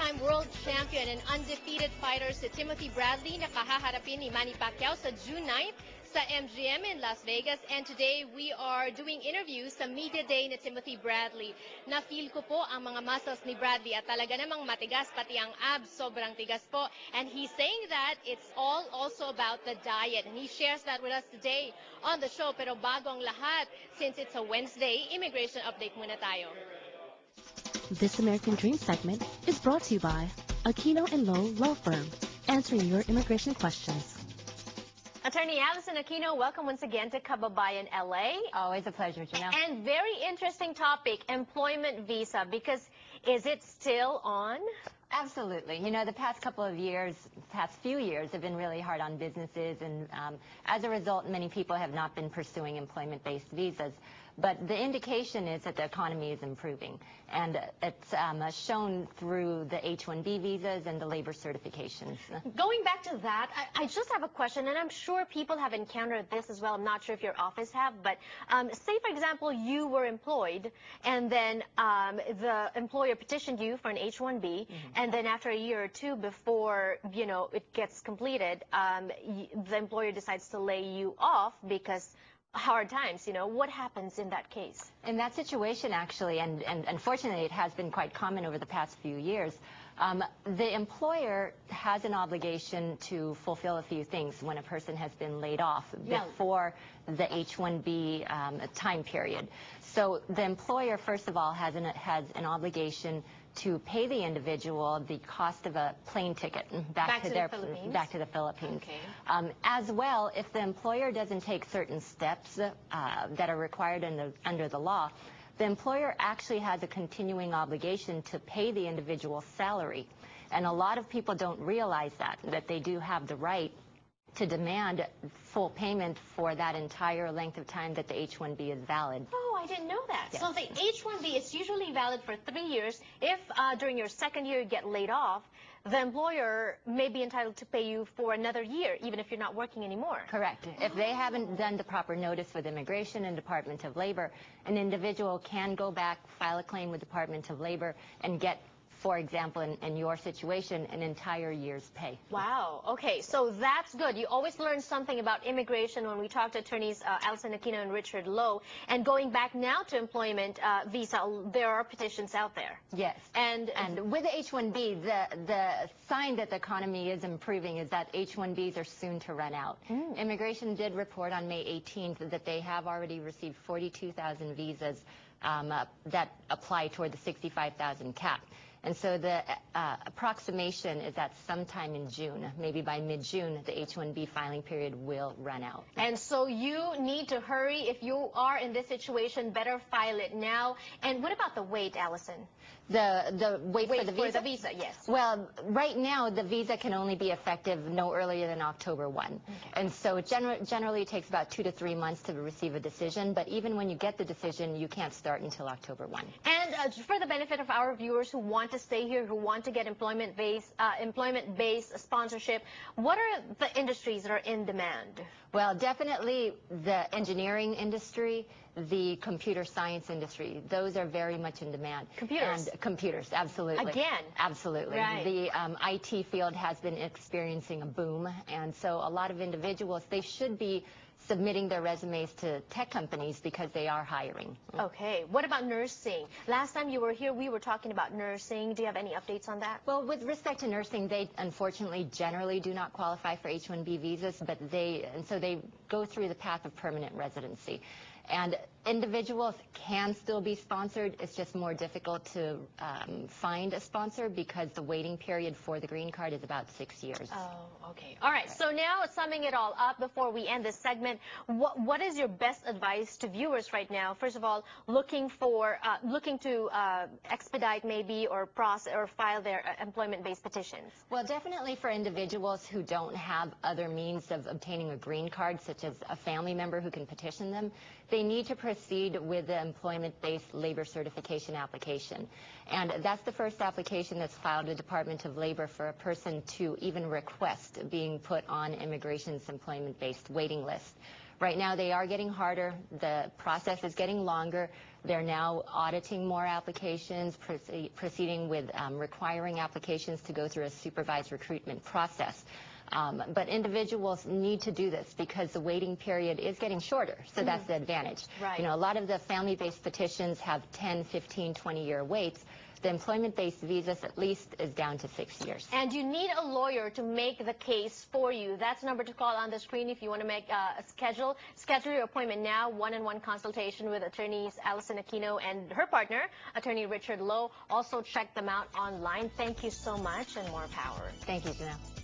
Two-time world champion and undefeated fighter si Timothy Bradley na kahaharapin ni Manny Pacquiao sa June 9th sa MGM in Las Vegas. And today we are doing interviews sa media day ni Timothy Bradley. Na-feel ko po ang mga muscles ni Bradley at talaga namang matigas, pati ang abs sobrang tigas po. And he's saying that it's all also about the diet. And he shares that with us today on the show. Pero bago ang lahat, since it's a Wednesday, immigration update muna tayo. This American Dream segment is brought to you by Aquino & Lowe Law Firm, answering your immigration questions. Attorney Allison Aquino, welcome once again to Kababayan LA. Always a pleasure, Janelle. And very interesting topic, employment visa, because is it still on? Absolutely. You know, the past few years have been really hard on businesses, and as a result, many people have not been pursuing employment-based visas. But the indication is that the economy is improving, and it's shown through the H-1B visas and the labor certifications. Going back to that, I just have a question, and I'm sure people have encountered this as well. I'm not sure if your office have, but say, for example, you were employed, and then the employer petitioned you for an H-1B, and then after a year or two before, you know, it gets completed, the employer decides to lay you off because hard times, you know, what happens in that case? In that situation, actually, and unfortunately it has been quite common over the past few years, the employer has an obligation to fulfill a few things when a person has been laid off before the H-1B time period. So the employer, first of all, has an obligation to pay the individual the cost of a plane ticket back to the Philippines. Okay. As well, if the employer doesn't take certain steps that are required under the law, the employer actually has a continuing obligation to pay the individual's salary. And a lot of people don't realize that they do have the right to demand full payment for that entire length of time that the H-1B is valid. Oh, I didn't know that. Yes. So the H-1B is usually valid for 3 years. If during your second year you get laid off, the employer may be entitled to pay you for another year, even if you're not working anymore. Correct. If they haven't done the proper notice with Immigration and Department of Labor, an individual can go back, file a claim with Department of Labor, and get, for example, in your situation, an entire year's pay. Wow. Okay, so that's good. You always learn something about immigration when we talk to attorneys Allison Aquino and Richard Lowe. And going back now to employment visa, there are petitions out there. Yes. And with the H-1B, the sign that the economy is improving is that H-1Bs are soon to run out. Immigration did report on May 18th that they have already received 42,000 visas that apply toward the 65,000 cap. And so the approximation is that sometime in June, maybe by mid-June, the H-1B filing period will run out. And so you need to hurry. If you are in this situation, better file it now. And what about the wait, Allison? The wait for the visa? For the visa, yes. Well, right now, the visa can only be effective no earlier than October 1. Okay. And so generally it takes about 2 to 3 months to receive a decision. But even when you get the decision, you can't start until October 1. And for the benefit of our viewers who want to stay here, who want to get employment-based sponsorship, what are the industries that are in demand? Well, definitely the engineering industry, the computer science industry. Those are very much in demand. Computers? And computers, absolutely. Again? Absolutely. Right. The IT field has been experiencing a boom, and so a lot of individuals, they should be submitting their resumes to tech companies because they are hiring. Okay. What about nursing? Last time you were here, we were talking about nursing. Do you have any updates on that? Well, with respect to nursing, they unfortunately generally do not qualify for H-1B visas, but so they go through the path of permanent residency. And individuals can still be sponsored. It's just more difficult to find a sponsor because the waiting period for the green card is about 6 years. Oh, okay. All right. So now, summing it all up before we end this segment, what is your best advice to viewers right now? First of all, looking to expedite maybe or process or file their employment-based petitions. Well, definitely for individuals who don't have other means of obtaining a green card, such as a family member who can petition them, they need to proceed with the employment-based labor certification application. And that's the first application that's filed with the Department of Labor for a person to even request being put on immigration's employment-based waiting list. Right now, they are getting harder. The process is getting longer. They're now auditing more applications, proceeding with requiring applications to go through a supervised recruitment process. But individuals need to do this because the waiting period is getting shorter, so that's the advantage. Right. You know, a lot of the family-based petitions have 10, 15, 20-year waits. The employment-based visas at least is down to 6 years. And you need a lawyer to make the case for you. That's the number to call on the screen if you want to make a schedule your appointment now. One-on-one consultation with attorneys Allison Aquino and her partner, attorney Richard Loh. Also check them out online. Thank you so much, and more power. Thank you, Janelle.